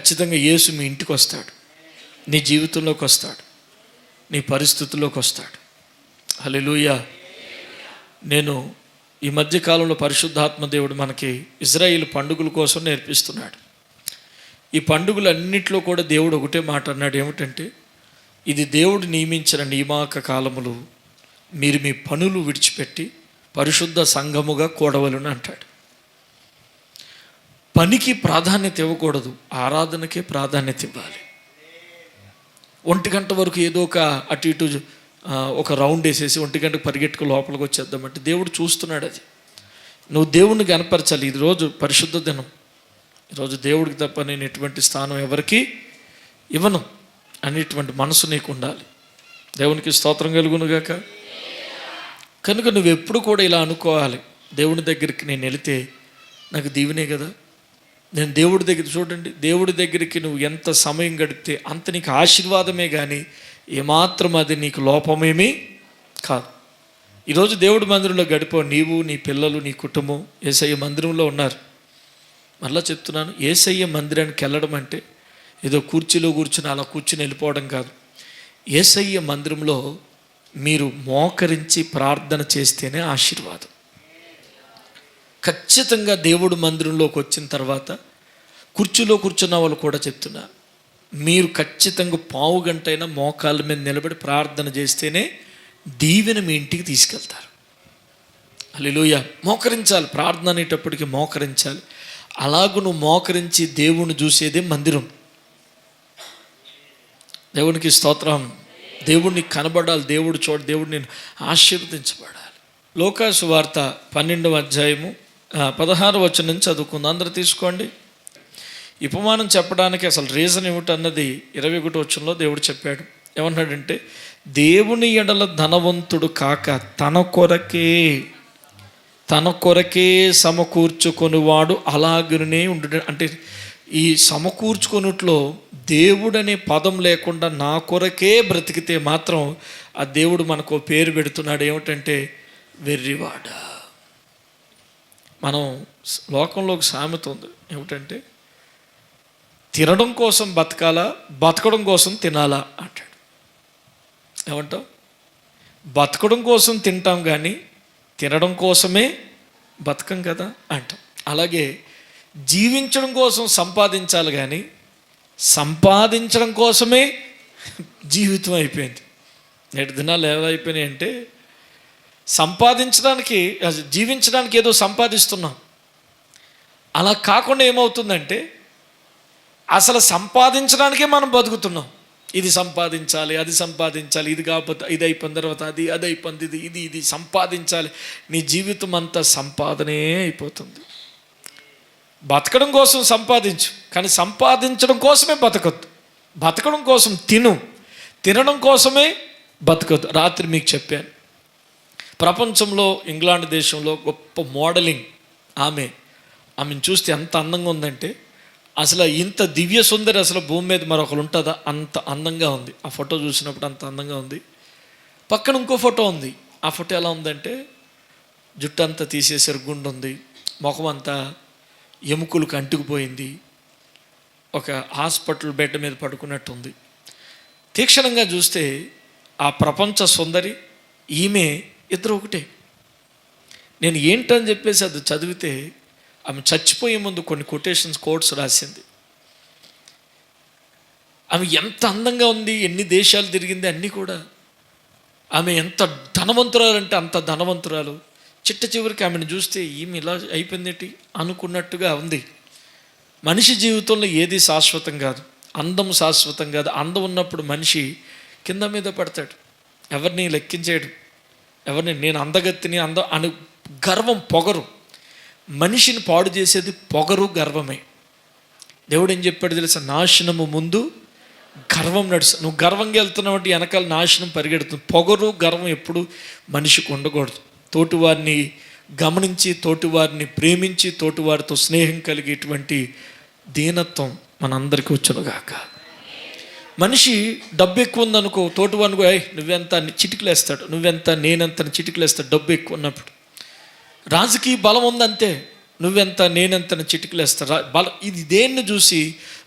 ఖచ్చితంగా యేసు మీ ఇంటికి వస్తాడు, నీ జీవితంలోకి వస్తాడు, నీ పరిస్థితుల్లోకి వస్తాడు. హల్లెలూయా. నేను ఈ మధ్యకాలంలో పరిశుద్ధాత్మ దేవుడు మనకి ఇజ్రాయేల్ పండుగల కోసం నేర్పిస్తున్నాడు. ఈ పండుగలన్నింటిలో కూడా దేవుడు ఒకటే మాట అన్నాడు, ఏమిటంటే ఇది దేవుడు నియమించిన నియామక కాలములు, మీరు మీ పనులు విడిచిపెట్టి పరిశుద్ధ సంఘముగా కూడవలను అంటాడు. పనికి ప్రాధాన్యత ఇవ్వకూడదు, ఆరాధనకే ప్రాధాన్యత ఇవ్వాలి. 1 గంట వరకు ఏదో ఒక అటు ఇటు ఒక రౌండ్ వేసేసి 1 గంటకు పరిగెట్టుకు లోపలికి వచ్చేద్దామంటే దేవుడు చూస్తున్నాడు. అది నువ్వు దేవుణ్ణి కనపరచాలి. ఈరోజు పరిశుద్ధ దినం, ఈరోజు దేవుడికి తప్ప నేను ఎటువంటి స్థానం ఎవరికి ఇవ్వను అనేటువంటి మనసు నీకు ఉండాలి. దేవునికి స్తోత్రం కలుగునుగాక. కనుక నువ్వు ఎప్పుడు కూడా ఇలా అనుకోవాలి, దేవుని దగ్గరికి నేను వెళితే నాకు దీవెనే కదా. నేను దేవుడి దగ్గర, చూడండి, దేవుడి దగ్గరికి నువ్వు ఎంత సమయం గడిపితే అంత నీకు ఆశీర్వాదమే కానీ ఏమాత్రం అది నీకు లోపమేమీ కాదు. ఈరోజు దేవుడి మందిరంలో గడిపో, నీవు, నీ పిల్లలు, నీ కుటుంబం యేసయ్య మందిరంలో ఉన్నారు. మళ్ళా చెప్తున్నాను, యేసయ్య మందిరానికి వెళ్ళడం అంటే ఏదో కుర్చీలో కూర్చుని అలా కూర్చుని వెళ్ళిపోవడం కాదు. యేసయ్య మందిరంలో మీరు మోకరించి ప్రార్థన చేస్తేనే ఆశీర్వాదం. ఖచ్చితంగా దేవుడు మందిరంలోకి వచ్చిన తర్వాత కుర్చీలో కూర్చున్న వాళ్ళు కూడా చెప్తున్నారు, మీరు ఖచ్చితంగా 1/2 గంట అయినా మోకాళ్ళ మీద నిలబడి ప్రార్థన చేస్తేనే దీవెన మీ ఇంటికి తీసుకెళ్తారు. హల్లెలూయా. మోకరించాలి, ప్రార్థన అనేటప్పటికి మోకరించాలి. అలాగూ నువ్వు మోకరించి దేవుణ్ణి చూసేదే మందిరం. దేవునికి స్తోత్రం. దేవుడిని కనబడాలి, దేవుడు చూడ, దేవుడు నేను ఆశీర్వదించబడాలి. లూకా సువార్త 12వ అధ్యాయము 16వ వచనం నుంచి చదువుకుందాం. అందరూ తీసుకోండి. ఈ ఉపమానం చెప్పడానికి అసలు రీజన్ ఏమిటన్నది 21వ వచనంలో దేవుడు చెప్పాడు. ఏమన్నాడంటే, దేవుని ఎడల ధనవంతుడు కాక తన కొరకే సమకూర్చుకొనివాడు అలాగనే ఉండు. అంటే ఈ సమకూర్చుకొనుట్లో దేవుడనే పదం లేకుండా నా కొరకే బ్రతికితే మాత్రం ఆ దేవుడు మనకు పేరు పెడుతున్నాడు. ఏమిటంటే వెర్రివాడ. మనం లోకంలో ఒక సామెత ఉంది, ఏమిటంటే తినడం కోసం బతకాలా, బతకడం కోసం తినాలా అంటాడు. ఏమంటావు? బతకడం కోసం తింటాం కానీ తినడం కోసమే బతకం కదా అంటాం. అలాగే జీవించడం కోసం సంపాదించాలి కానీ సంపాదించడం కోసమే జీవితం అయిపోయింది. నేటి దినాలు ఏమైపోయినాయి అంటే సంపాదించడానికి, జీవించడానికి ఏదో సంపాదిస్తున్నాం. అలా కాకుండా ఏమవుతుందంటే అసలు సంపాదించడానికే మనం బతుకుతున్నాం. ఇది సంపాదించాలి, అది సంపాదించాలి, ఇది కాకపోతే ఇది అయిపోయిన తర్వాత అది అయిపోయింది, ఇది సంపాదించాలి. నీ జీవితం అంతా సంపాదనే అయిపోతుంది. బతకడం కోసం సంపాదించు, కానీ సంపాదించడం కోసమే బతకొద్దు. బతకడం కోసం తినడం కోసమే బతకొద్దు. రాత్రి మీకు చెప్పాను, ప్రపంచంలో ఇంగ్లాండ్ దేశంలో గొప్ప మోడలింగ్ ఆమెను చూస్తే ఎంత అందంగా ఉందంటే, అసలు ఇంత దివ్య సుందరి అసలు భూమి మీద మరొకరు ఉంటుందా, అంత అందంగా ఉంది. ఆ ఫోటో చూసినప్పుడు అంత అందంగా ఉంది. పక్కన ఇంకో ఫోటో ఉంది. ఆ ఫోటో ఎలా ఉందంటే జుట్టు అంతా తీసేసారు, గుండు ఉంది, ముఖం అంతా ఎముకలకు అంటుకుపోయింది, ఒక హాస్పిటల్ బెడ్ మీద పడుకున్నట్టు ఉంది. తీక్షణంగా చూస్తే ఆ ప్రపంచ సుందరి ఈమె ఇద్దరు ఒకటే. నేను ఏంటని చెప్పేసి అది చదివితే ఆమె చచ్చిపోయే ముందు కొన్ని కోట్స్ రాసింది. ఆమె ఎంత అందంగా ఉంది, ఎన్ని దేశాలు తిరిగింది, అన్నీ కూడా. ఆమె ఎంత ధనవంతురాలు అంటే అంత ధనవంతురాలు. చిట్ట చివరికి ఆమెను చూస్తే ఈమె ఇలా అయిపోయిందేంటి అనుకున్నట్టుగా ఉంది. మనిషి జీవితంలో ఏది శాశ్వతం కాదు, అందం శాశ్వతం కాదు. అందం ఉన్నప్పుడు మనిషి కింద మీద పడతాడు, ఎవరిని లెక్కించాడు, ఎవరిని నేను అందగత్తిని అని గర్వం, పొగరు. మనిషిని పాడు చేసేది పొగరు, గర్వమే. దేవుడు ఏం చెప్పాడు తెలుసా? నాశనము ముందు గర్వం నడుస్తుంది. నువ్వు గర్వంగా వెళ్తున్నావు అంటే వెనకాల నాశనం పరిగెడుతుంది. పొగరు, గర్వం ఎప్పుడు మనిషికి ఉండకూడదు. తోటివారిని గమనించి, తోటివారిని ప్రేమించి, తోటివారితో స్నేహం కలిగేటువంటి దీనత్వం మనందరికీ వచ్చునుగాక. మనిషి డబ్బు ఎక్కువ ఉందనుకో, తోటివారిని నువ్వెంత చిటికలేస్తాడు, నువ్వెంత నేనెంత చిటికలేస్తాడు. డబ్బు ఎక్కువ ఉన్నప్పుడు రాజకీయ బలం ఉందంతే, నువ్వెంత నేనెంత చిటికలేస్తా ఇది దేన్ని చూసి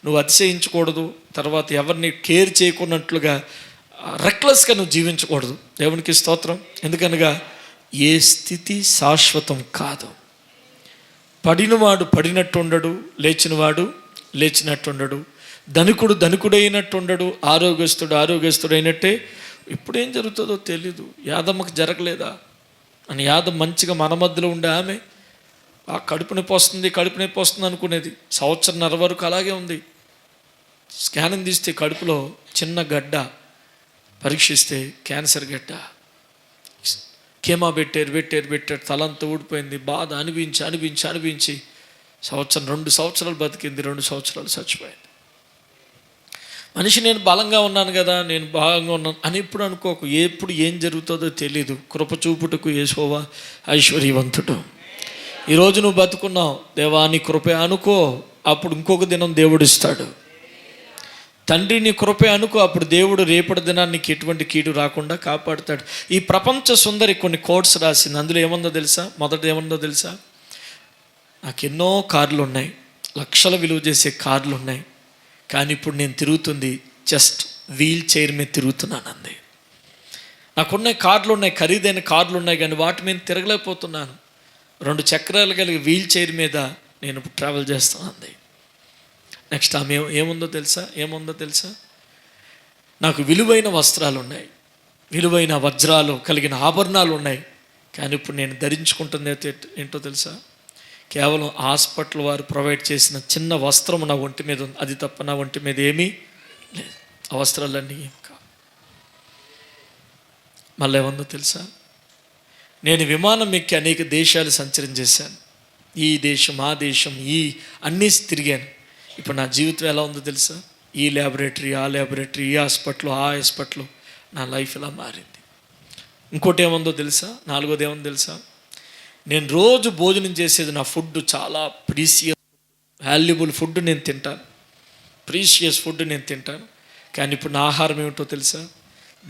నువ్వు అతిశయించకూడదు. తర్వాత ఎవరిని కేర్ చేయకున్నట్లుగా రెక్లెస్గా నువ్వు జీవించకూడదు. దేవునికి స్తోత్రం. ఎందుకనగా ఏ స్థితి శాశ్వతం కాదు. పడినవాడు పడినట్టుండడు, లేచినవాడు లేచినట్టుండడు, ధనికుడు ధనికుడైనట్టుండడు, ఆరోగ్యస్తుడైనట్టే. ఇప్పుడేం జరుగుతుందో తెలీదు. యాదమ్మకు జరగలేదా అని యాదమ్మ మంచిగా మన మధ్యలో ఉండే ఆమె ఆ కడుపు నొప్పి వస్తుంది అనుకునేది. సంవత్సరంన్నర వరకు అలాగే ఉంది. స్కానింగ్ తీస్తే కడుపులో చిన్న గడ్డ, పరీక్షిస్తే క్యాన్సర్ గడ్డ. కేమా పెట్టారు, తలంతా ఊడిపోయింది. బాధ అనిపించి సంవత్సరం 2 సంవత్సరాలు బతికింది, 2 సంవత్సరాలు చచ్చిపోయింది. మనిషి నేను బలంగా ఉన్నాను కదా, నేను బాగా ఉన్నాను అని ఇప్పుడు అనుకోకు. ఎప్పుడు ఏం జరుగుతుందో తెలీదు. కృప చూపుటకు యెహోవా ఐశ్వర్యవంతుడు. ఈరోజు నువ్వు బతుకున్నావు, దేవా నీ కృపే అనుకో, అప్పుడు ఇంకొక దినం దేవుడు ఇస్తాడు. తండ్రి నీ కృపే అనుకో, అప్పుడు దేవుడు రేపటి దినాన్ని నీకు ఎటువంటి కీడు రాకుండా కాపాడుతాడు. ఈ ప్రపంచ సుందరి కొన్ని కోట్స్ రాసింది. అందులో ఏముందో తెలుసా? మొదట ఏముందో తెలుసా? నాకు ఎన్నో కార్లు ఉన్నాయి, లక్షల విలువ చేసే కార్లు ఉన్నాయి, కానీ ఇప్పుడు నేను తిరుగుతుంది జస్ట్ వీల్ చైర్ మీద తిరుగుతున్నాను అంది. నాకున్న కార్లు ఉన్నాయి, ఖరీదైన కార్లు ఉన్నాయి, కానీ వాటి మీద తిరగలేకపోతున్నాను. 2 చక్రాలు కలిగి వీల్ చైర్ మీద నేను ట్రావెల్ చేస్తాను అంది. నెక్స్ట్ ఆమె ఏముందో తెలుసా? నాకు విలువైన వస్త్రాలు ఉన్నాయి, విలువైన వజ్రాలు కలిగిన ఆభరణాలు ఉన్నాయి, కానీ ఇప్పుడు నేను ధరించుకుంటుంది ఏంటో తెలుసా? కేవలం హాస్పిటల్ వారు ప్రొవైడ్ చేసిన చిన్న వస్త్రం నా ఒంటి మీద ఉంది, అది తప్ప నా ఒంటి మీద ఏమీ లేదు. ఆ వస్త్రాలన్నీ ఏం కావు. మళ్ళీ ఏముందో తెలుసా? నేను విమానం ఎక్కి అనేక దేశాలు సంచరణ చేశాను. ఈ దేశం ఆ దేశం అన్నీ తిరిగాను. ఇప్పుడు నా జీవితం ఎలా ఉందో తెలుసా? ఈ ల్యాబొరేటరీ ఆ ల్యాబొరేటరీ, ఈ హాస్పిటల్ ఆ హాస్పిటల్, నా లైఫ్ ఇలా మారింది. ఇంకోటి ఏముందో తెలుసా? 4వది ఏముందో తెలుసా? నేను రోజు భోజనం చేసేది, నా ఫుడ్ చాలా ప్రీసియస్ వాల్యుబుల్ ఫుడ్ నేను తింటాను, ప్రీషియస్ ఫుడ్ నేను తింటాను. కానీ ఇప్పుడు నా ఆహారం ఏమిటో తెలుసా?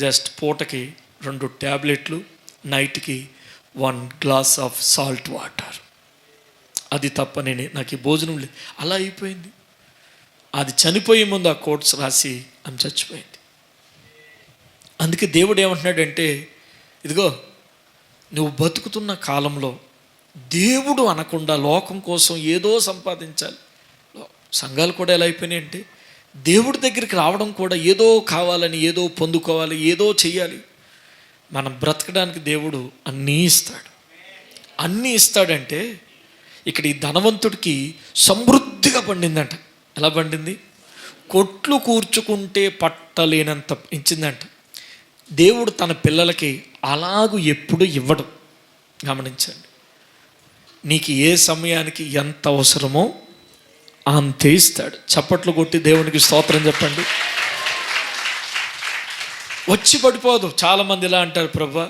జస్ట్ పూటకి 2 ట్యాబ్లెట్లు, నైట్కి 1 గ్లాస్ ఆఫ్ సాల్ట్ వాటర్, అది తప్ప నాకు ఈ భోజనం లేదు. అలా అయిపోయింది. అది చనిపోయే ముందు ఆ కోట్స్ రాసి ఆమె చచ్చిపోయింది. అందుకే దేవుడు ఏమంటున్నాడంటే, ఇదిగో నువ్వు బతుకుతున్న కాలంలో దేవుడు అనకుండా లోకం కోసం ఏదో సంపాదించాలి. సంఘాలు కూడా ఎలా అయిపోయినాయంటే, దేవుడి దగ్గరికి రావడం కూడా ఏదో కావాలని, ఏదో పొందుకోవాలి, ఏదో చెయ్యాలి. మనం బ్రతకడానికి దేవుడు అన్నీ ఇస్తాడంటే ఇక్కడ ఈ ధనవంతుడికి సమృద్ధిగా పండిందంట. ఎలా పండింది? కొట్లు కూర్చుకుంటే పట్టలేనంత ఇచ్చిందంట. దేవుడు తన పిల్లలకి అలాగూ ఎప్పుడు ఇవ్వడం గమనించండి. నీకు ఏ సమయానికి ఎంత అవసరమో అంతే ఇస్తాడు. చప్పట్లు కొట్టి దేవునికి స్తోత్రం చెప్పండి. వచ్చి పడిపోదు. చాలామంది ఇలా అంటారు, ప్రభువా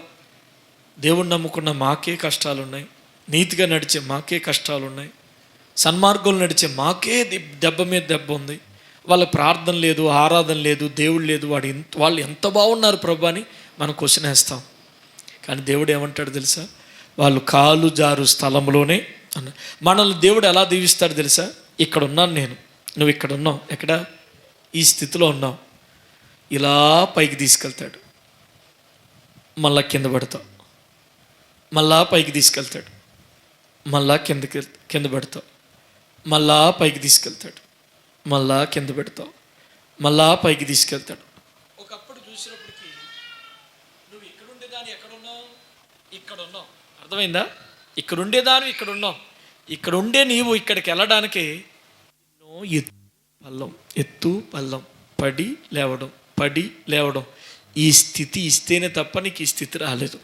దేవుణ్ణి నమ్ముకున్న మాకే కష్టాలు ఉన్నాయి, నీతిగా నడిచే మాకే కష్టాలు ఉన్నాయి, సన్మార్గంలో నడిచే మాకే దెబ్బ మీద దెబ్బ ఉంది, వాళ్ళ ప్రార్థన లేదు, ఆరాధన లేదు, దేవుడు లేదు, వాళ్ళు ఎంత బాగున్నారు ప్రభు అని మనం క్వశ్చన్ వేస్తాం. కానీ దేవుడు ఏమంటాడు తెలుసా? వాళ్ళు కాలు జారు స్థలంలోనే అన్న. మనల్ని దేవుడు ఎలా దీవిస్తాడు తెలుసా? ఇక్కడ ఉన్నాను నేను, నువ్వు ఇక్కడ ఉన్నావు, ఎక్కడ? ఈ స్థితిలో ఉన్నావు, ఇలా పైకి తీసుకెళ్తాడు, మళ్ళా కింద పడతావు, మళ్ళా పైకి తీసుకెళ్తాడు, మళ్ళా కింద పెడతావు, మళ్ళా పైకి తీసుకెళ్తాడు, మళ్ళా కింద పెడతావు, మళ్ళా పైకి తీసుకెళ్తాడు. ఒకప్పుడు చూసినప్పటికీ నువ్వు ఇక్కడ ఉండేదాన్ని ఎక్కడున్నావు? ఇక్కడ ఉన్నావు. అర్థమైందా? ఇక్కడ ఉండేదాన్ని ఇక్కడ ఉన్నావు. ఇక్కడ ఉండే నీవు ఇక్కడికి వెళ్ళడానికి ఎత్తు పల్లం, పడి లేవడం, ఈ స్థితి ఇస్తేనే తప్ప నీకు ఈ స్థితి రాలేదు.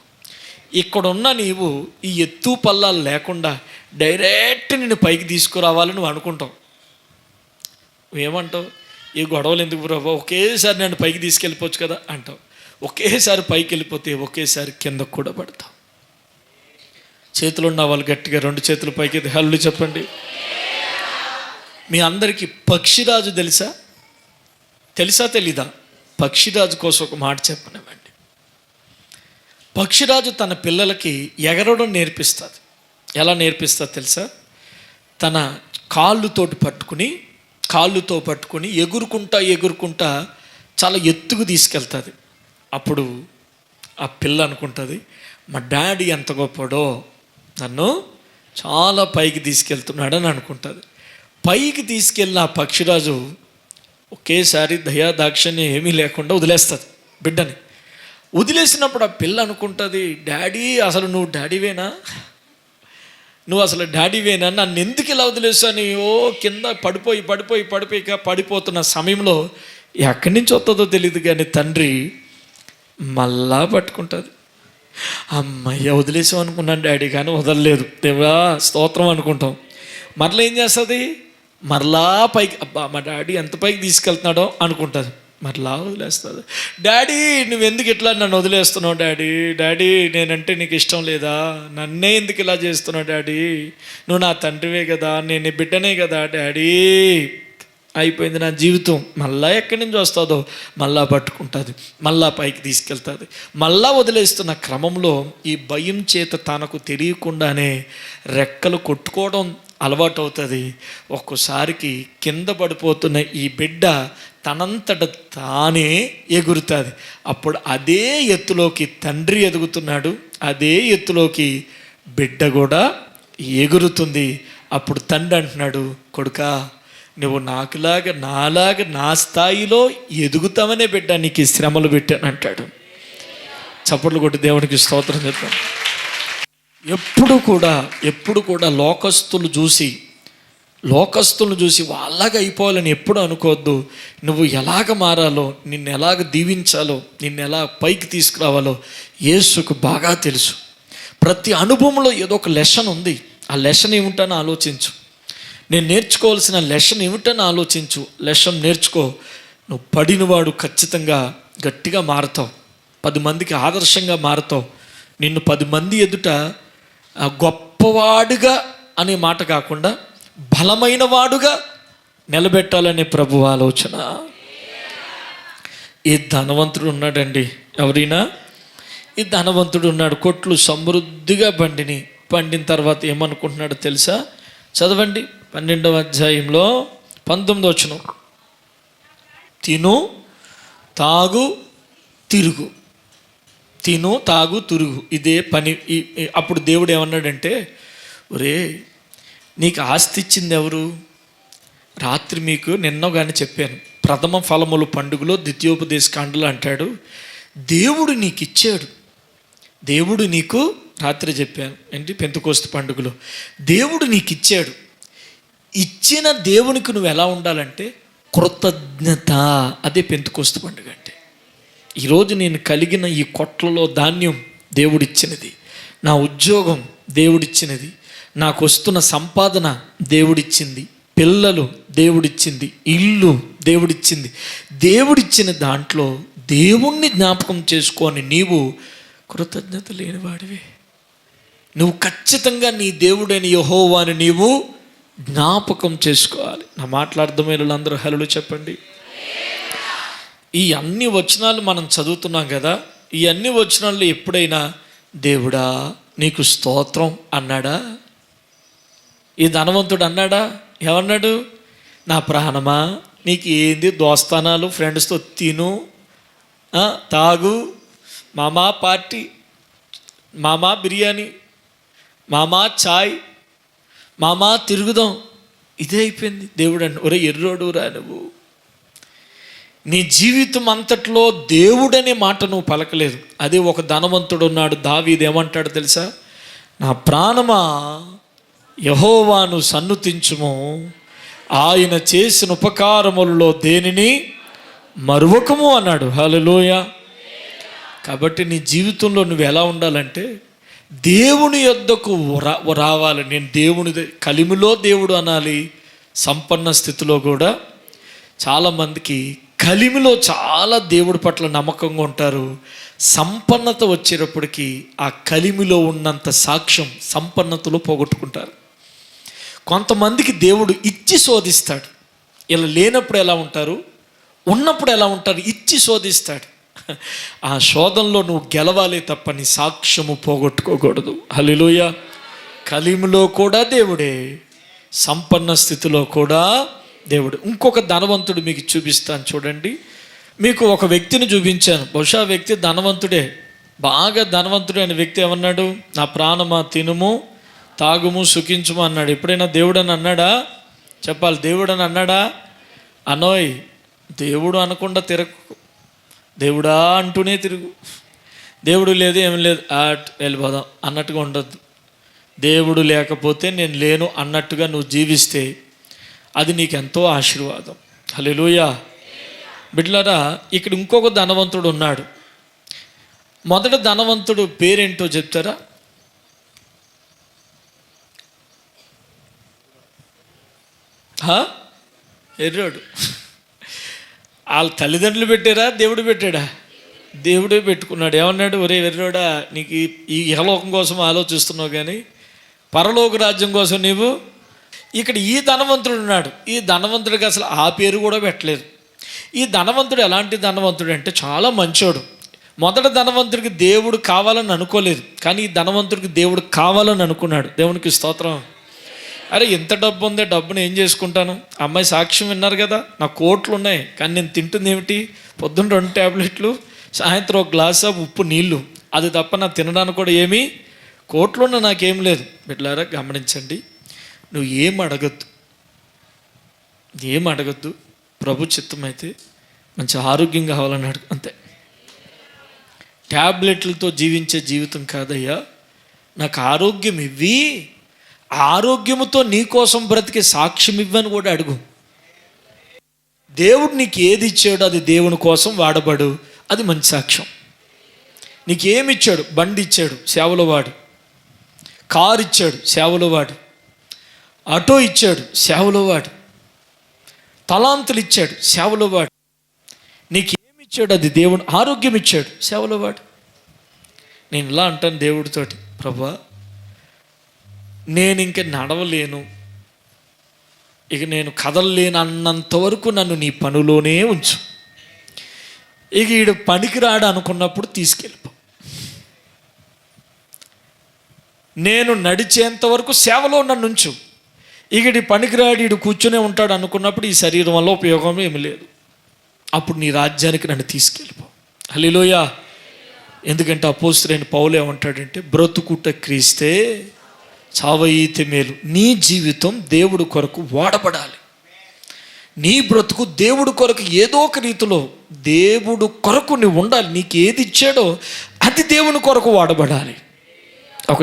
ఇక్కడున్న నీవు ఈ ఎత్తు పల్లాలు లేకుండా డైరెక్ట్ నిన్ను పైకి తీసుకురావాలని నువ్వు అనుకుంటావు. ఏమంటావు? ఈ గొడవలు ఎందుకు ప్రభు, ఒకేసారి నన్ను పైకి తీసుకెళ్ళిపోవచ్చు కదా అంటావు. ఒకేసారి పైకి వెళ్ళిపోతే ఒకేసారి కిందకు కూడా పడతావు. చేతులు ఉన్న వాళ్ళు గట్టిగా 2 చేతులు పైకి హల్లు చెప్పండి. మీ అందరికీ పక్షిరాజు తెలుసా తెలీదా? పక్షిరాజు కోసం ఒక మాట చెప్పనివ్వండి. పక్షిరాజు తన పిల్లలకి ఎగరడం నేర్పిస్తుంది. ఎలా నేర్పిస్తుంది తెలుసా? తన కాళ్ళుతో పట్టుకుని ఎగురుకుంటా చాలా ఎత్తుకు తీసుకెళ్తుంది. అప్పుడు ఆ పిల్ల అనుకుంటుంది, మా డాడీ ఎంత గొప్పడో, నన్ను చాలా పైకి తీసుకెళ్తున్నాడని అనుకుంటుంది. పైకి తీసుకెళ్ళిన ఆ పక్షిరాజు ఒకేసారి దయాదాక్షిణ్యం ఏమీ లేకుండా వదిలేస్తుంది బిడ్డని. వదిలేసినప్పుడు ఆ పిల్ల అనుకుంటుంది, డాడీ అసలు నువ్వు డాడీవేనా, నన్ను ఎందుకు ఇలా వదిలేసాను? కింద పడిపోతున్న సమయంలో ఎక్కడి నుంచి వస్తుందో తెలియదు కానీ తండ్రి మళ్ళా పట్టుకుంటుంది. అమ్మయ్య వదిలేసాం అనుకున్నాను డాడీ, కానీ వదలలేదు, దేవా స్తోత్రం అనుకుంటాం. మరలా ఏం చేస్తుంది, మరలా పైకి, అబ్బా మా డాడీ ఎంత పైకి తీసుకెళ్తున్నాడో అనుకుంటుంది, మరలా వదిలేస్తుంది. డాడీ నువ్వెందుకు ఇట్లా నన్ను వదిలేస్తున్నావు డాడీ నేనంటే నీకు ఇష్టం లేదా, నన్నే ఎందుకు ఇలా చేస్తున్నావు డాడీ, నువ్వు నా తండ్రివే కదా, నేను నీ బిడ్డనే కదా డాడీ, అయిపోయింది నా జీవితం. మళ్ళా ఎక్కడి నుంచి వస్తుందో మళ్ళా పట్టుకుంటుంది, మళ్ళా పైకి తీసుకెళ్తుంది. మళ్ళా వదిలేస్తున్న క్రమంలో ఈ భయం చేత తనకు తెలియకుండానే రెక్కలు కొట్టుకోవడం అలవాటు అవుతుంది. ఒక్కోసారికి కింద పడిపోతున్న ఈ బిడ్డ తనంతట తానే ఎగురుతుంది. అప్పుడు అదే ఎత్తులోకి తండ్రి ఎదుగుతున్నాడు, అదే ఎత్తులోకి బిడ్డ కూడా ఎగురుతుంది. అప్పుడు తండ్రి అంటున్నాడు, కొడుకా నువ్వు నాలాగా నా స్థాయిలో ఎదుగుతామనే బిడ్డ నీకు ఈ శ్రమలు పెట్టాను అంటాడు. చప్పట్లు కొట్టి దేవునికి స్తోత్రం చెప్తాను. ఎప్పుడు కూడా లోకస్తులు చూసి వాళ్ళగా అయిపోవాలని ఎప్పుడు అనుకోవద్దు. నువ్వు ఎలాగ మారాలో, నిన్ను ఎలాగ దీవించాలో, నిన్ను ఎలా పైకి తీసుకురావాలో యేసుకు బాగా తెలుసు. ప్రతి అనుభవంలో ఏదో ఒక లెసన్ ఉంది. ఆ లెసన్ ఏమిటని ఆలోచించు. నేను నేర్చుకోవాల్సిన లెసన్ ఏమిటని ఆలోచించు. లెసన్ నేర్చుకో. నువ్వు పడినవాడు ఖచ్చితంగా గట్టిగా మారుతావు, 10 మందికి ఆదర్శంగా మారుతావు. నిన్ను 10 మంది ఎదుట గొప్పవాడుగా అనే మాట కాకుండా బలమైన వాడుగా నిలబెట్టాలనే ప్రభు ఆలోచన. ఈ ధనవంతుడు ఉన్నాడండి, ఎవరైనా ఈ ధనవంతుడు ఉన్నాడు, కొట్లు సమృద్ధిగా పండిన తర్వాత ఏమనుకుంటున్నాడు తెలుసా? చదవండి 12వ అధ్యాయంలో 19వ వచనం. తిను తాగు తిరుగు ఇదే పని. అప్పుడు దేవుడు ఏమన్నాడంటే, ఒరే నీకు ఆస్తి ఇచ్చింది ఎవరు? రాత్రి మీకు నిన్నో కానీ చెప్పాను, ప్రథమ ఫలములు పండుగలో ద్వితీయోపదేశ కాండలో అంటాడు, దేవుడు నీకు ఇచ్చాడు. దేవుడు నీకు రాత్రి చెప్పాను ఏంటి, పెంతెకోస్తు పండుగలో దేవుడు నీకు ఇచ్చాడు. ఇచ్చిన దేవునికి నువ్వు ఎలా ఉండాలంటే కృతజ్ఞత. అదే పెంతెకోస్తు పండుగ అంటే. ఈరోజు నేను కలిగిన ఈ కొట్లలో ధాన్యం దేవుడిచ్చినది, నా ఉద్యోగం దేవుడిచ్చినది, నాకు వస్తున్న సంపాదన దేవుడిచ్చింది, పిల్లలు దేవుడిచ్చింది, ఇల్లు దేవుడిచ్చింది. దేవుడిచ్చిన దాంట్లో దేవుణ్ణి జ్ఞాపకం చేసుకొని నీవు కృతజ్ఞత లేనివాడివి. నువ్వు ఖచ్చితంగా నీ దేవుడైన యెహోవాని నీవు జ్ఞాపకం చేసుకోవాలి. నా మాట్లాడదమైన వాళ్ళందరూ హల్లెలూయా చెప్పండి. ఈ అన్ని వచనాలు మనం చదువుతున్నాం కదా, ఈ అన్ని వచనాల్లో ఎప్పుడైనా దేవుడా నీకు స్తోత్రం అన్నాడా? ఈ ధనవంతుడు అన్నాడా? ఏమన్నాడు? నా ప్రాణమా నీకు ఏంది దోస్తానాలు, ఫ్రెండ్స్తో తిను తాగు, మామా పార్టీ, మామా బిర్యానీ, మామా చాయ్, మామా తిరుగుదాం, ఇదే అయిపోయింది. దేవుడు అంటే ఒరే ఎర్రోడు రా నువ్వు, నీ జీవితం అంతట్లో దేవుడనే మాట నువ్వు పలకలేదు. అదే ఒక ధనవంతుడు ఉన్నాడు, దావీదు ఏమంటాడు తెలుసా? నా ప్రాణమా యెహోవాను సన్నుతించుము, ఆయన చేసిన ఉపకారములలో దేనిని మరువకము అన్నాడు. హల్లెలూయా. కాబట్టి నీ జీవితంలో నువ్వు ఎలా ఉండాలంటే దేవుని యొద్దకు రావాలి. నేను దేవుని కలిమిలో దేవుడు అనాలి. సంపన్న స్థితిలో కూడా చాలామందికి కలిమిలో చాలా దేవుడి పట్ల నమ్మకంగా ఉంటారు. సంపన్నత వచ్చేటప్పటికి ఆ కలిమిలో ఉన్నంత సాక్ష్యం సంపన్నతలో పోగొట్టుకుంటారు. కొంతమందికి దేవుడు ఇచ్చి శోధిస్తాడు. ఇలా లేనప్పుడు ఎలా ఉంటారు, ఉన్నప్పుడు ఎలా ఉంటారు, ఇచ్చి శోధిస్తాడు. ఆ శోధనలో నువ్వు గెలవాలి తప్ప నీ సాక్ష్యము పోగొట్టుకోకూడదు. హల్లెలూయా. కలిమిలో కూడా దేవుడే, సంపన్న స్థితిలో కూడా దేవుడు. ఇంకొక ధనవంతుడు మీకు చూపిస్తాను చూడండి. మీకు ఒక వ్యక్తిని చూపించాను, బహుశా వ్యక్తి ధనవంతుడే, బాగా ధనవంతుడు అనే వ్యక్తి ఏమన్నాడు? నా ప్రాణమా తినుము తాగుము సుఖించుము అన్నాడు. ఎప్పుడైనా దేవుడు అని అన్నాడా? చెప్పాలి, దేవుడు అని అన్నాడా? అనోయ్, దేవుడు అనకుండా తిరగ, దేవుడా అంటూనే తిరుగు. దేవుడు లేదు ఏం లేదు వెళ్ళిపోదాం అన్నట్టుగా ఉండద్దు. దేవుడు లేకపోతే నేను లేను అన్నట్టుగా నువ్వు జీవిస్తే అది నీకు ఎంతో ఆశీర్వాదం. హల్లెలూయా. బిడ్డలారా, ఇక్కడ ఇంకొక ధనవంతుడు ఉన్నాడు. మొదటి ధనవంతుడు పేరేంటో చెప్తారా? ఎర్రోడు. వాళ్ళ తల్లిదండ్రులు పెట్టారా, దేవుడు పెట్టాడా? దేవుడే పెట్టుకున్నాడు. ఏమన్నాడు? ఒరే వెర్రోడా, నీకు ఈ ఇహలోకం కోసం ఆలోచిస్తున్నావు కానీ పరలోక రాజ్యం కోసం నీవు. ఇక్కడ ఈ ధనవంతుడు ఉన్నాడు. ఈ ధనవంతుడికి అసలు ఆ పేరు కూడా పెట్టలేదు. ఈ ధనవంతుడు ఎలాంటి ధనవంతుడు అంటే చాలా మంచోడు. మొదటి ధనవంతుడికి దేవుడు కావాలని అనుకోలేదు, కానీ ఈ ధనవంతుడికి దేవుడు కావాలని అనుకున్నాడు. దేవునికి స్తోత్రం. అరే ఎంత డబ్బు ఉంది, డబ్బును ఏం చేసుకుంటాను? అమ్మాయి సాక్ష్యం విన్నారు కదా, నాకు కోట్లు ఉన్నాయి కానీ నేను తింటుంది ఏమిటి? పొద్దున్న 2 టాబ్లెట్లు, సాయంత్రం 1 గ్లాసు ఉప్పు నీళ్ళు, అది తప్ప నా తినడానికి కూడా ఏమీ కోట్లున్నా నాకేం లేదు. బిడ్డలారా గమనించండి, నువ్వు ఏం అడగద్దు. ప్రభు చిత్తం అయితే మంచి ఆరోగ్యం కావాలని అడుగు, అంతే. ట్యాబ్లెట్లతో జీవించే జీవితం కాదయ్యా, నాకు ఆరోగ్యం ఇవ్వి, ఆరోగ్యముతో నీ కోసం బ్రతికే సాక్ష్యం ఇవ్వని కూడా అడుగు. దేవుడు నీకు ఏది ఇచ్చాడో అది దేవుని కోసం వాడబడు, అది మంచి సాక్ష్యం. నీకేమి ఇచ్చాడు? బండి ఇచ్చాడు, సేవలో వాడు. కారు ఇచ్చాడు, సేవలో వాడు. ఆటో ఇచ్చాడు, సేవలో వాడు. తలాంతులు ఇచ్చాడు, సేవలో వాడు. నీకేమి ఇచ్చాడు? అది దేవుడు. ఆరోగ్యం ఇచ్చాడు, సేవలో వాడు. నేను ఇలా అంటాను దేవుడితోటి, ప్రభువా నేను ఇంక నడవలేను, ఇక నేను కదలలేను అన్నంత వరకు నన్ను నీ పనిలోనే ఉంచు. ఇక ఈడు పనికిరాడు అనుకున్నప్పుడు తీసుకెళ్ళిపో. నేను నడిచేంత వరకు సేవలో నన్ను ఉంచు. ఇక పనికిరాడు, ఈడు కూర్చునే ఉంటాడు అనుకున్నప్పుడు ఈ శరీరం వల్ల ఉపయోగం ఏమి లేదు, అప్పుడు నీ రాజ్యానికి నన్ను తీసుకెళ్ళిపో. హల్లెలూయా. ఎందుకంటే అపోస్తలుడైన పౌలు ఏమంటాడంటే, బ్రతుకుట క్రీస్తే చావయితే మేలు. నీ జీవితం దేవుడు కొరకు వాడబడాలి. నీ బ్రతుకు దేవుడు కొరకు ఏదో ఒక రీతిలో దేవుడు కొరకు నువ్వు ఉండాలి. నీకు ఏది ఇచ్చాడో అది దేవుని కొరకు వాడబడాలి. ఒక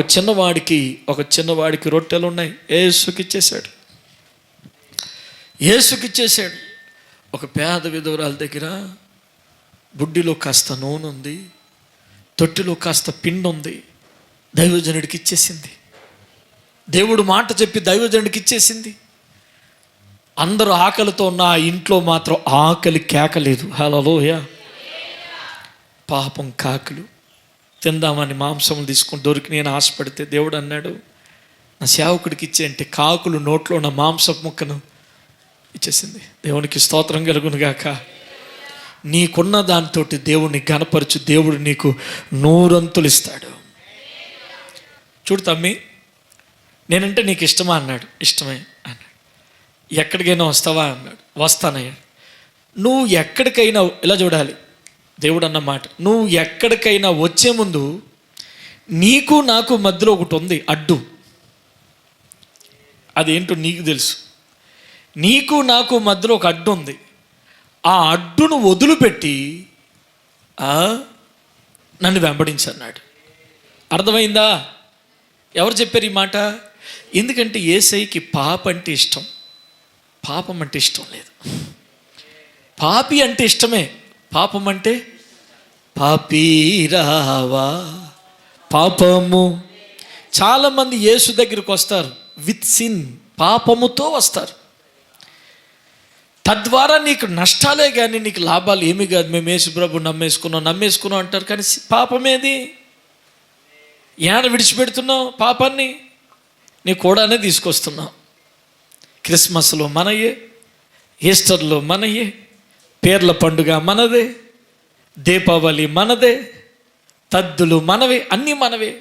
చిన్నవాడికి రొట్టెలు ఉన్నాయి, ఏసుకిచ్చేసాడు. ఒక పేద విధవరాల దగ్గర బుడ్డిలో కాస్త నూనె ఉంది, తొట్టిలో కాస్త పిండి ఉంది, దైవజనుడికి ఇచ్చేసింది. దేవుడు మాట చెప్పి దైవజనుడికి ఇచ్చేసింది. అందరూ ఆకలితో ఉన్న ఆ ఇంట్లో మాత్రం ఆకలి కేకలేదు. హల్లెలూయా. పాపం కాకులు తిందామని మాంసములు తీసుకుని దొరికి నేను ఆశపడితే దేవుడు అన్నాడు, నా సేవకుడికి ఇచ్చే అంటే కాకులు నోట్లో ఉన్న మాంసపు ముక్కను ఇచ్చేసింది. దేవునికి స్తోత్రం కలుగునుగాక. నీకున్న దాంతో దేవుడిని ఘనపరచు, దేవుడు నీకు 100 అంతులు ఇస్తాడు. చూడు తమ్మి, నేనంటే నీకు ఇష్టమా అన్నాడు. ఇష్టమే అన్నాడు. ఎక్కడికైనా వస్తావా అన్నాడు. వస్తానయ్యా. నువ్వు ఎక్కడికైనా, ఇలా చూడాలి దేవుడు అన్న మాట, నువ్వు ఎక్కడికైనా వచ్చే ముందు నీకు నాకు మధ్యలో ఒకటి ఉంది, అడ్డు. అదేంటో నీకు తెలుసు. నీకు నాకు మధ్యలో ఒక అడ్డు ఉంది. ఆ అడ్డును వదిలిపెట్టి నన్ను వెంబడించన్నాడు. అర్థమైందా? ఎవరు చెప్పారు ఈ మాట? ఎందుకంటే యేసయ్యకి పాపం అంటే ఇష్టం, పాపం అంటే ఇష్టం లేదు. పాపి అంటే ఇష్టమే, పాపం అంటే పాపీరావా పాపము. చాలామంది యేసు దగ్గరికి వస్తారు విత్ సిన్, పాపముతో వస్తారు. తద్వారా నీకు నష్టాలే కానీ నీకు లాభాలు ఏమీ కాదు. మేము యేసు ప్రభు నమ్మేసుకున్నాం అంటారు, కానీ పాపమేది? ఏడ విడిచిపెడుతున్నావు పాపాన్ని? నీ కూడానే తీసుకొస్తున్నావు. క్రిస్మస్లో మనయే, ఈస్టర్లో మనయే, పేర్ల పండుగ మనదే, దీపావళి మనదే, తద్దులు మనవే, అన్నీ మనవే.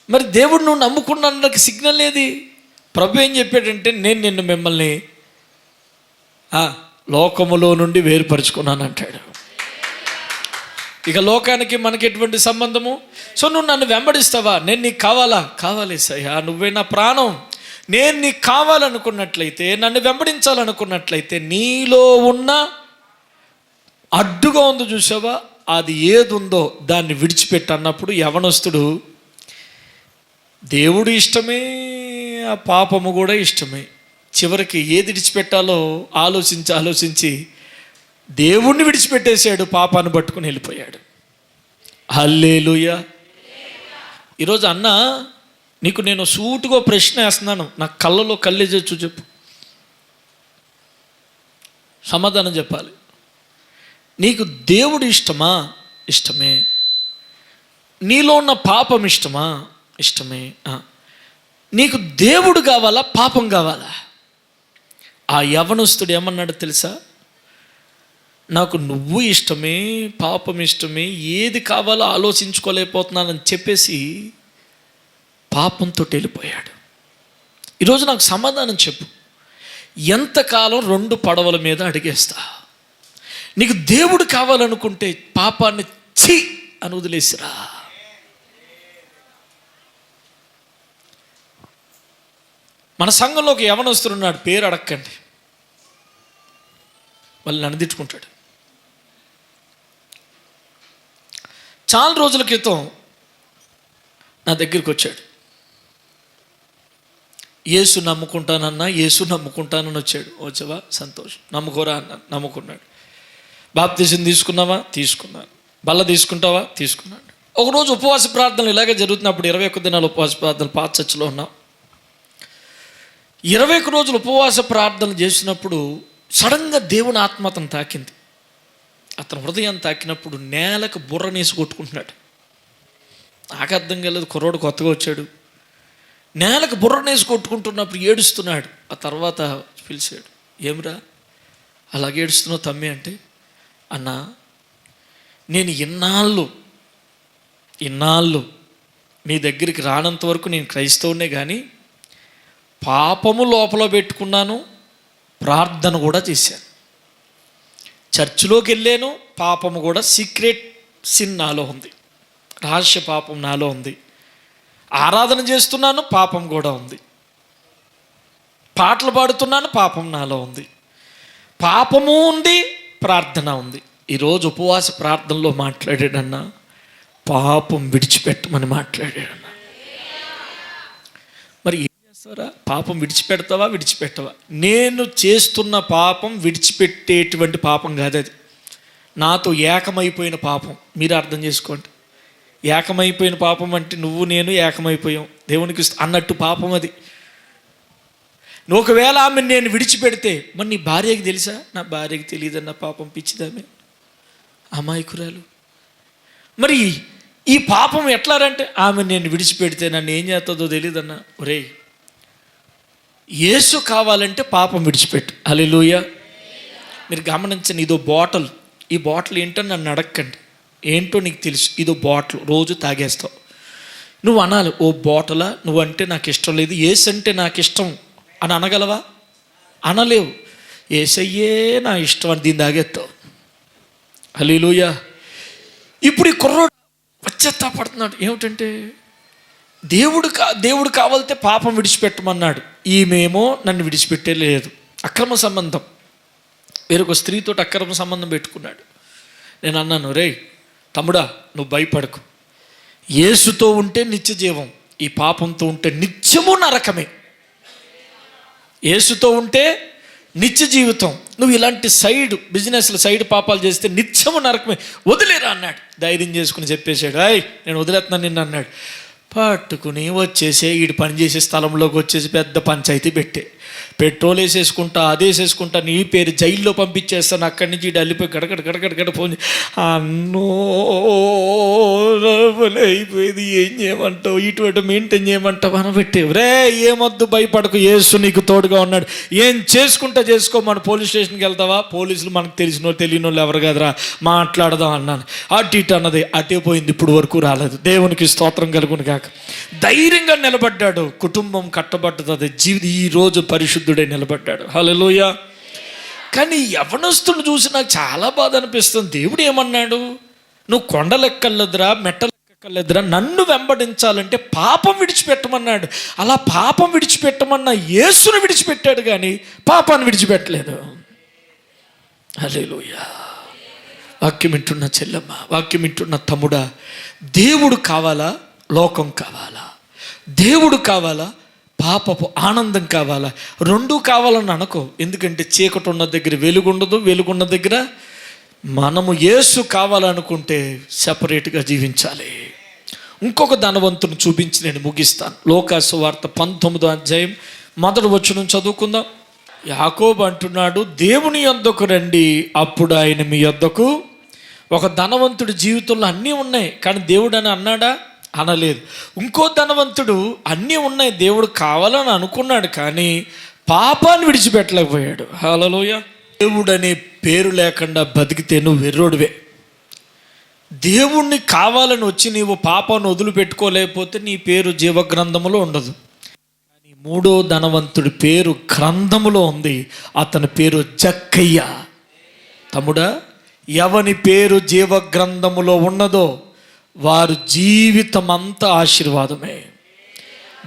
మరి దేవుడు నువ్వు నమ్ముకున్నందుకు సిగ్నల్ ఏది? ప్రభు ఏం చెప్పాడంటే, నేను నిన్ను మిమ్మల్ని లోకములో నుండి వేరుపరుచుకున్నాను అంటాడు. ఇక లోకానికి మనకి ఎటువంటి సంబంధము? సో నువ్వు నన్ను వెంబడిస్తావా? నేను నీకు కావాలా? కావాలి సయ్యా, నువ్వే నా ప్రాణం. నేను నీకు కావాలనుకున్నట్లయితే, నన్ను వెంబడించాలనుకున్నట్లయితే, నీలో ఉన్న అడ్డుగా ఉందో చూసావా, అది ఏది ఉందో దాన్ని విడిచిపెట్టు అన్నప్పుడు యవనస్తుడు దేవుడు ఇష్టమే, ఆ పాపము కూడా ఇష్టమే. చివరికి ఏది విడిచిపెట్టాలో ఆలోచించి దేవుణ్ణి విడిచిపెట్టేశాడు, పాపాన్ని పట్టుకుని వెళ్ళిపోయాడు. హల్లెలూయా. ఈరోజు అన్న, నీకు నేను సూటుగా ప్రశ్న వేస్తున్నాను, నా కళ్ళలో కళ్ళేజొచ్చు, చెప్పు, సమాధానం చెప్పాలి. నీకు దేవుడు ఇష్టమా? ఇష్టమే. నీలో ఉన్న పాపం ఇష్టమా? ఇష్టమే. నీకు దేవుడు కావాలా? పాపం కావాలా? ఆ యవనస్తుడు ఏమన్నాడు తెలుసా? నాకు నువ్వు ఇష్టమే, పాపం ఇష్టమే, ఏది కావాలో ఆలోచించుకోలేకపోతున్నానని చెప్పేసి పాపంతో వెళ్ళిపోయాడు. ఈరోజు నాకు సమాధానం చెప్పు. ఎంతకాలం 2 పడవల మీద అడిగేస్తా? నీకు దేవుడు కావాలనుకుంటే పాపాన్ని ఛీ అని వదిలేసిరా. మన సంఘంలో ఒక యవనస్తుడున్నాడు, పేరు అడక్కండి, మళ్ళీ నన్ను తిట్టుకుంటాడు. చాలా రోజుల క్రితం నా దగ్గరికి వచ్చాడు. యేసు నమ్ముకుంటానని వచ్చాడు. వచ్చావా? సంతోషం. నమ్ముకోరా అన్న. నమ్ముకున్నాడు. బాప్తిసం తీసుకున్నావా? తీసుకున్నాను. బల్ల తీసుకుంటావా? తీసుకున్నాడు. ఒకరోజు ఉపవాస ప్రార్థనలు ఇలాగే జరుగుతున్నప్పుడు, 21 దినాలు ఉపవాస ప్రార్థనలు పాత చర్చిలో ఉన్నాం. 21 రోజులు ఉపవాస ప్రార్థనలు చేసినప్పుడు సడన్గా దేవుని ఆత్మ అతను తాకింది. అతని హృదయం తాకినప్పుడు నేలకు బుర్రనేసి కొట్టుకుంటున్నాడు. నాకు అర్థం కాలేదు, కుర్రోడు కొత్తగా వచ్చాడు. నేలకు బుర్రనేసి కొట్టుకుంటున్నప్పుడు ఏడుస్తున్నాడు. ఆ తర్వాత పిలిచాడు, ఏమిరా అలాగే ఏడుస్తున్నావు తమ్మి అంటే, అన్నా నేను ఇన్నాళ్ళు నీ దగ్గరికి రానంత వరకు నేను క్రైస్తవునే, కానీ పాపము లోపల పెట్టుకున్నాను, ప్రార్థన కూడా చేశాను, చర్చిలోకి వెళ్ళాను, పాపము కూడా సీక్రెట్ సిన్ నాలో ఉంది, రహస్య పాపం నాలో ఉంది, ఆరాధన చేస్తున్నాను, పాపం కూడా ఉంది, పాటలు పాడుతున్నాను, పాపం నాలో ఉంది, పాపము ఉంది, ప్రార్థన ఉంది. ఈరోజు ఉపవాస ప్రార్థనలో మాట్లాడాడన్నా, పాపం విడిచిపెట్టమని మాట్లాడాడన్నా. మరి ఏం చేస్తారా? పాపం విడిచిపెట్టవా? నేను చేస్తున్న పాపం విడిచిపెట్టేటువంటి పాపం కాదు, అది నాతో ఏకమైపోయిన పాపం. మీరు అర్థం చేసుకోండి. ఏకమైపోయిన పాపం అంటే నువ్వు నేను ఏకమైపోయాం దేవునికి అన్నట్టు పాపం అది. ఒకవేళ ఆమె నేను విడిచిపెడితే, మరి నీ భార్యకి తెలుసా? నా భార్యకి తెలియదన్న, పాపం పిచ్చిదామే, అమాయకురాలు. మరి ఈ పాపం ఎట్లారంటే, ఆమె నేను విడిచిపెడితే నన్ను ఏం చేస్తుందో తెలియదన్నా. ఒరే, యేసు కావాలంటే పాపం విడిచిపెట్టు. హల్లెలూయా. మీరు గమనించండి, ఇదో బాటిల్. ఈ బాటిల్ ఏంటో నన్ను అడగండి, ఏంటో నీకు తెలుసు. ఇదో బాటిల్, రోజు తాగేస్తావు. నువ్వు అనాలి, ఓ బాటిలా, నువ్వంటే నాకు ఇష్టం లేదు, యేసు అంటే నాకు ఇష్టం అని అనగలవా? అనలేవు. యేసయ్యే నా ఇష్టం అని దీన్ని తాగేస్తావు. హల్లెలూయా. ఇప్పుడు ఈ కుర్రోడు పశ్చాత్తాపడుతున్నాడు. ఏమిటంటే, దేవుడు కావాలితే పాపం విడిచిపెట్టమన్నాడు, ఈమెమో నన్ను విడిచిపెట్టే లేదు. అక్రమ సంబంధం, వేరొక స్త్రీతో అక్రమ సంబంధం పెట్టుకున్నాడు. నేను అన్నాను, రే తమ్ముడా, నువ్వు భయపడకు, యేసుతో ఉంటే నిత్య జీవం, ఈ పాపంతో ఉంటే నిత్యము నరకమే. యేసుతో ఉంటే నిత్య జీవితం, నువ్వు ఇలాంటి బిజినెస్లు సైడ్ పాపాలు చేస్తే నిత్యము నరకమే, వదిలేరా అన్నాడు. ధైర్యం చేసుకుని చెప్పేశాడు, నేను వదిలేస్తున్నాను నిన్ను అన్నాడు. పట్టుకుని వచ్చేసే ఈడు పనిచేసే స్థలంలోకి వచ్చేసి పెద్ద పంచాయతీ పెట్రోల్ వేసేసుకుంటా, అదేసేసుకుంటా, నీ పేరు జైల్లో పంపించేస్తాను, అక్కడి నుంచి ఈడు వెళ్ళిపోయి గడగడ ఫోన్, అన్నో అయిపోయింది, ఏం చేయమంటావు, ఇటువంటి మెయింటైన్ చేయమంటావు అని పెట్టేవు. రే ఏమొద్దు, భయపడకు, యేసు నీకు తోడుగా ఉన్నాడు, ఏం చేసుకుంటా చేసుకో. మన పోలీస్ స్టేషన్కి వెళ్తావా, పోలీసులు మనకు తెలిసిన తెలియని వాళ్ళు ఎవరు కదరా, మాట్లాడదాం అన్నాను. అటు ఇటు అన్నది అటే పోయింది, ఇప్పుడు వరకు రాలేదు. దేవునికి స్తోత్రం కలుగును గాక. ధైర్యంగా నిలబడ్డాడు, కుటుంబం కట్టబడ్డది, ఈ రోజు పరిశుద్ధుడే నిలబడ్డాడు. హల్లెలూయా. కానీ యవనస్తుని చూసి నాకు చాలా బాధ అనిపిస్తుంది. దేవుడు ఏమన్నాడు, నువ్వు కొండలెక్కర్లేదురా, మెట్టలెక్కర్లేదురా, నన్ను వెంబడించాలంటే పాపం విడిచిపెట్టమన్నాడు. అలా పాపం విడిచిపెట్టమన్నా యేసును విడిచిపెట్టాడు, కానీ పాపాన్ని విడిచిపెట్టలేదు. హల్లెలూయా. వాక్యం వింటున్న చెల్లెమ్మ, వాక్యం వింటున్న తమ్ముడా, దేవుడు కావాలా, లోకం కావాలా? దేవుడు కావాలా, పాపపు ఆనందం కావాలా? రెండూ కావాలని అనుకో. ఎందుకంటే చీకటి ఉన్న దగ్గర వెలుగుండదు, వెలుగున్న దగ్గర మనము యేసు కావాలనుకుంటే సెపరేట్గా జీవించాలి. ఇంకొక ధనవంతుని చూపించి నేను ముగిస్తాను. లోకాసు వార్త 19వ అధ్యాయం 1వ వచనం చదువుకుందాం. యాకోబు అంటున్నాడు, దేవుని యొద్దకు రండి, అప్పుడు ఆయన మీ యొద్దకు. ఒక ధనవంతుడి జీవితంలో అన్నీ ఉన్నాయి, కానీ దేవుడు అని అన్నాడా? అనలేదు. ఇంకో ధనవంతుడు అన్నీ ఉన్నాయి, దేవుడు కావాలని అనుకున్నాడు, కానీ పాపాన్ని విడిచిపెట్టలేకపోయాడు. హల్లెలూయా. దేవుడు అనే పేరు లేకుండా బతికితే నువ్వు వెర్రోడివే. దేవుణ్ణి కావాలని వచ్చి నీవు పాపాన్ని వదిలిపెట్టుకోలేకపోతే నీ పేరు జీవగ్రంథములో ఉండదు. కానీ మూడో ధనవంతుడి పేరు గ్రంథములో ఉంది, అతని పేరు జక్కయ్య. తమ్ముడా, ఎవని పేరు జీవగ్రంథములో ఉన్నదో వారు జీవితం అంతా ఆశీర్వాదమే.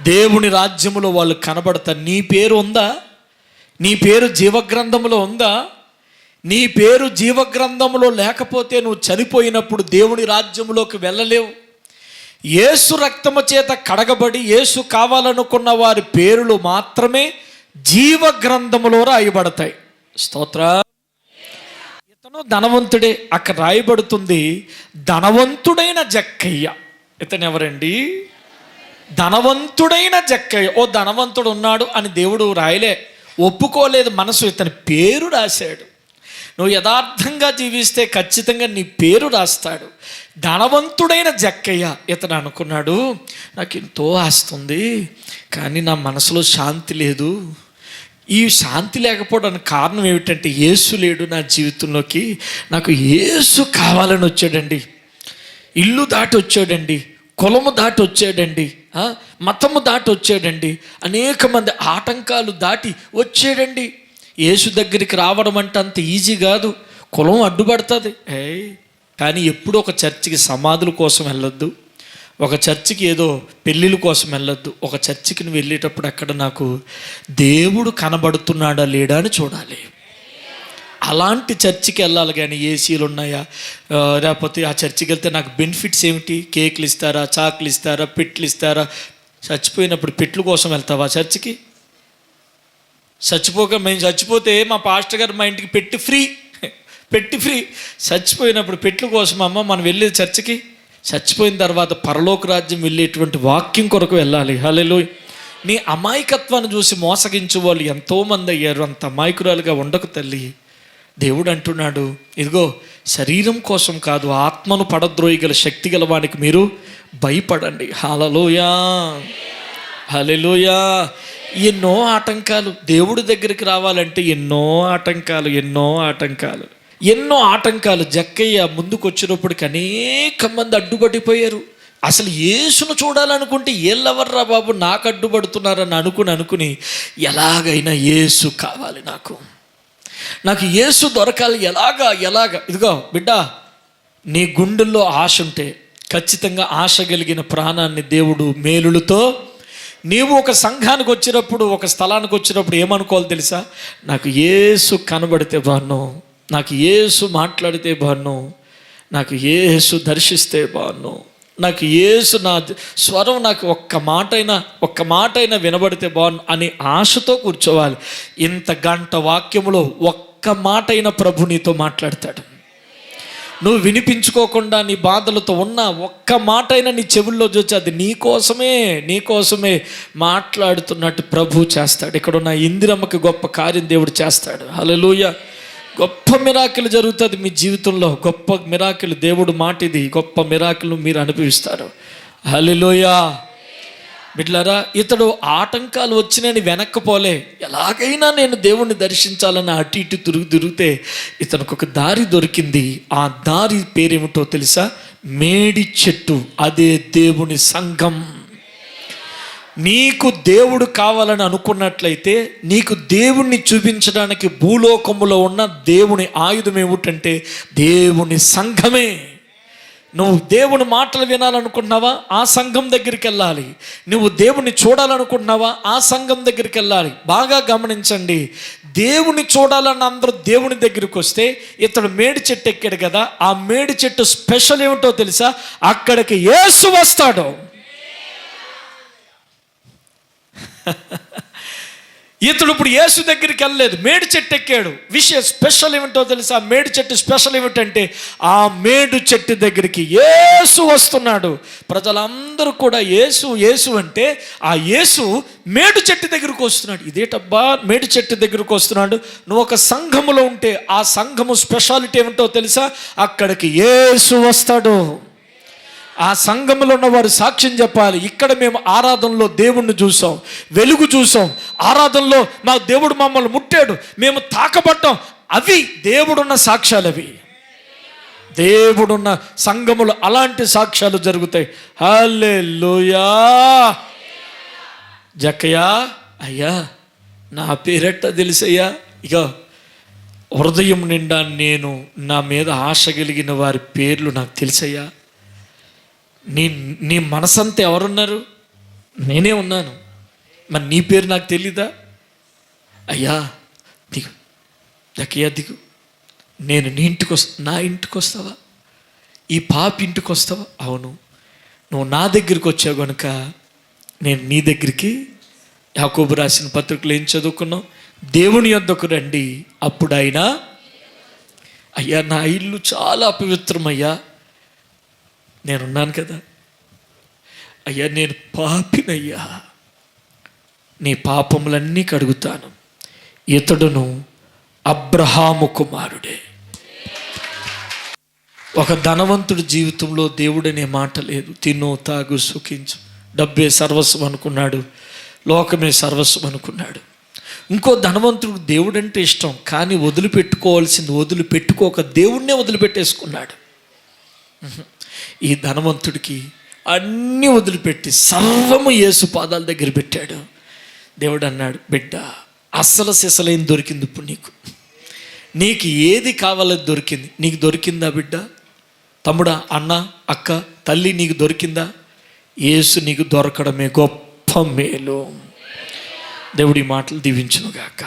దేవుని రాజ్యములో వాళ్ళు కనబడతారు. నీ పేరు ఉందా? నీ పేరు జీవగ్రంథములో ఉందా? నీ పేరు జీవగ్రంథములో లేకపోతే నువ్వు చనిపోయినప్పుడు దేవుని రాజ్యములోకి వెళ్ళలేవు. యేసు రక్తము చేత కడగబడి యేసు కావాలనుకున్న వారి పేర్లు మాత్రమే జీవగ్రంథములో రాయబడతాయి. స్తోత్ర. ఇతను ధనవంతుడే, అక్కడ రాయబడుతుంది ధనవంతుడైన జక్కయ్య. ఇతను ఎవరండి? ధనవంతుడైన జక్కయ్య. ఓ ధనవంతుడు ఉన్నాడు అని దేవుడు రాయలే, ఒప్పుకోలేదు మనసు, ఇతని పేరు రాశాడు. నువ్వు యథార్థంగా జీవిస్తే ఖచ్చితంగా నీ పేరు రాస్తాడు. ధనవంతుడైన జక్కయ్య ఇతను అనుకున్నాడు, నాకు ఎంతో ఆస్తుంది, కానీ నా మనసులో శాంతి లేదు. ఈ శాంతి లేకపోవడానికి కారణం ఏమిటంటే యేసు లేడు నా జీవితంలోకి. నాకు యేసు కావాలని వచ్చాడండి. ఇల్లు దాటి వచ్చాడండి, కులము దాటి వచ్చాడండి, మతము దాటి వచ్చాడండి, అనేక మంది ఆటంకాలు దాటి వచ్చాడండి. యేసు దగ్గరికి రావడం అంటే అంత ఈజీ కాదు, కులం అడ్డుపడుతుంది. కానీ ఎప్పుడు ఒక చర్చికి సమాధుల కోసం వెళ్ళొద్దు, ఒక చర్చికి ఏదో పెళ్ళిళ్ళ కోసం వెళ్ళొద్దు. ఒక చర్చికి నువ్వు వెళ్ళేటప్పుడు అక్కడ నాకు దేవుడు కనబడుతున్నాడా లేడా అని చూడాలి. అలాంటి చర్చికి వెళ్ళాలి. కానీ ఏసీలు ఉన్నాయా, లేకపోతే ఆ చర్చికి వెళ్తే నాకు బెనిఫిట్స్ ఏమిటి? కేకులు ఇస్తారా, చాకులు ఇస్తారా, పెట్లు ఇస్తారా? చచ్చిపోయినప్పుడు పెట్ల కోసం వెళ్తావా చర్చికి? మేము చచ్చిపోతే మా పాస్టర్ గారు మా ఇంటికి పెట్టి ఫ్రీ. చచ్చిపోయినప్పుడు పెట్ల కోసం అమ్మ మనం వెళ్ళేది చర్చికి. చచ్చిపోయిన తర్వాత పరలోక రాజ్యం వెళ్ళేటువంటి వాక్యం కొరకు వెళ్ళాలి. హల్లెలూయా. నీ అమాయకత్వాన్ని చూసి మోసగించే వాళ్ళు ఎంతోమంది అయ్యారు. అంత అమాయకురాలుగా ఉండకు తల్లి. దేవుడు అంటున్నాడు, ఇదిగో శరీరం కోసం కాదు, ఆత్మను పడద్రోయగల శక్తి గల వానికి మీరు భయపడండి. హల్లెలూయా, హల్లెలూయా. ఎన్నో ఆటంకాలు, దేవుడి దగ్గరికి రావాలంటే ఎన్నో ఆటంకాలు. జక్కయ్య ముందుకు వచ్చినప్పటికి అనేక మంది అడ్డుపడిపోయారు. అసలు యేసును చూడాలనుకుంటే ఏళ్ళెవర్రా బాబు నాకు అడ్డుపడుతున్నారని అనుకుని ఎలాగైనా యేసు కావాలి, నాకు యేసు దొరకాలి, ఎలాగా. ఇదిగో బిడ్డ, నీ గుండెల్లో ఆశ ఉంటే ఖచ్చితంగా ఆశ కలిగిన ప్రాణాన్ని దేవుడు మేలులతో, నీవు ఒక సంఘానికి వచ్చినప్పుడు, ఒక స్థలానికి వచ్చినప్పుడు ఏమనుకోవాలి తెలుసా? నాకు యేసు కనబడితే బాను, నాకు యేసు మాట్లాడితే బాను, నాకు యేసు దర్శిస్తే బాను, నాకు యేసు నా స్వరం నాకు ఒక్క మాట అయినా వినబడితే బాను అని ఆశతో కూర్చోవాలి. ఇంత గంట వాక్యములో ఒక్క మాట అయినా ప్రభు నీతో మాట్లాడతాడు. నువ్వు వినిపించుకోకుండా నీ బాధలతో ఉన్న ఒక్క మాట అయినా నీ చెవుల్లో చూచి అది నీకోసమే మాట్లాడుతున్నట్టు ప్రభు చేస్తాడు. ఇక్కడ ఉన్న ఇందిరమ్మకి గొప్ప కార్యం దేవుడు చేస్తాడు. హల్లెలూయా. గొప్ప మిరాకిల్ జరుగుతుంది మీ జీవితంలో. గొప్ప మిరాకిల్, దేవుడు మాట ఇది, గొప్ప మిరాకిల్ మీరు అనుభవిస్తారు. హల్లెలూయా. బిడ్డలారా, ఇతడు ఆటంకాలు వచ్చినని వెనక్కపోలే. ఎలాగైనా నేను దేవుణ్ణి దర్శించాలని అటు ఇటు తిరిగితే ఇతనికి ఒక దారి దొరికింది. ఆ దారి పేరేమిటో తెలుసా? మేడి చెట్టు. అదే దేవుని సంఘం. నీకు దేవుడు కావాలని అనుకున్నట్లయితే నీకు దేవుణ్ణి చూపించడానికి భూలోకములో ఉన్న దేవుని ఆయుధం ఏమిటంటే దేవుని సంఘమే. నువ్వు దేవుని మాటలు వినాలనుకుంటున్నావా? ఆ సంఘం దగ్గరికి వెళ్ళాలి. నువ్వు దేవుని చూడాలనుకుంటున్నావా? ఆ సంఘం దగ్గరికి వెళ్ళాలి. బాగా గమనించండి, దేవుని చూడాలని అందరూ దేవుని దగ్గరికి వస్తే ఇతడు మేడి చెట్టు ఎక్కాడు కదా, ఆ మేడి చెట్టు స్పెషల్ ఏమిటో తెలుసా? అక్కడికి యేసు వస్తాడు. ఇతడు ఇప్పుడు యేసు దగ్గరికి వెళ్ళలేదు, మేడి చెట్టు ఎక్కాడు. విషయం స్పెషల్ ఏమిటో తెలుసా? మేడి చెట్టు స్పెషల్ ఏమిటంటే ఆ మేడు చెట్టు దగ్గరికి యేసు వస్తున్నాడు. ప్రజలందరూ కూడా యేసు యేసు అంటే ఆ యేసు మేడు చెట్టు దగ్గరకు వస్తున్నాడు. ఇదేటబ్బా మేడు చెట్టు దగ్గరకు వస్తున్నాడు? నువ్వు ఒక సంఘములో ఉంటే ఆ సంఘము స్పెషాలిటీ ఏమిటో తెలుసా? అక్కడికి యేసు వస్తాడు. ఆ సంఘంలో ఉన్నవారు సాక్ష్యం చెప్పాలి. ఇక్కడ మేము ఆరాధనలో దేవుణ్ణి చూసాం, వెలుగు చూసాం, ఆరాధనలో మా దేవుడు మమ్మల్ని ముట్టాడు, మేము తాకబడ్డాం. అవి దేవుడున్న సాక్ష్యాలు. అవి దేవుడున్న సంఘములు అలాంటి సాక్ష్యాలు జరుగుతాయి. హల్లెలూయా. జక్కయ్యా, అయ్యా నా పేరెట్ట తెలుసయ్యా? ఇక హృదయం నిండా నేను నా మీద ఆశ కలిగిన వారి పేర్లు నాకు తెలుసయ్యా. నీ మనసంతా ఎవరున్నారు? నేనే ఉన్నాను. మరి నీ పేరు నాకు తెలీదా? అయ్యా దిగు, జక్కయ్యా దిగు, నేను నీ ఇంటికి నా ఇంటికి వస్తావా? ఈ పాప ఇంటికి వస్తావా? అవును, నువ్వు నా దగ్గరికి వచ్చావు కనుక నేను నీ దగ్గరికి. యాకోబు రాసిన పత్రికలు ఏం చదువుకున్నావు? దేవుని యొద్దకు రండి, అప్పుడు ఆయన, అయ్యా నా ఇల్లు చాలా అపవిత్రమయ్యా, నేనున్నాను కదా. అయ్యా నేను పాపినయ్యా, నీ పాపములన్నీ కడుగుతాను. ఇతడును అబ్రహాము కుమారుడే. ఒక ధనవంతుడి జీవితంలో దేవుడనే మాట లేదు. తిను తాగు సుఖించు, డబ్బే సర్వస్వం అనుకున్నాడు, లోకమే సర్వస్వం అనుకున్నాడు. ఇంకో ధనవంతుడికి దేవుడంటే ఇష్టం, కానీ వదిలిపెట్టుకోవాల్సింది వదిలిపెట్టుకోక దేవుణ్ణే వదిలిపెట్టేసుకున్నాడు. ఈ ధనవంతుడికి అన్నీ వదిలిపెట్టి సర్వము యేసు పాదాల దగ్గర పెట్టాడు. దేవుడు అన్నాడు, బిడ్డ అస్సలు సిసలేం దొరికింది ఇప్పుడు నీకు ఏది కావాలని దొరికింది. నీకు దొరికిందా బిడ్డ? తమ్ముడా, అన్న, అక్క, తల్లి, నీకు దొరికిందా? యేసు నీకు దొరకడమే గొప్ప మేలు. దేవుడి మాటలు దీవించునుగాక.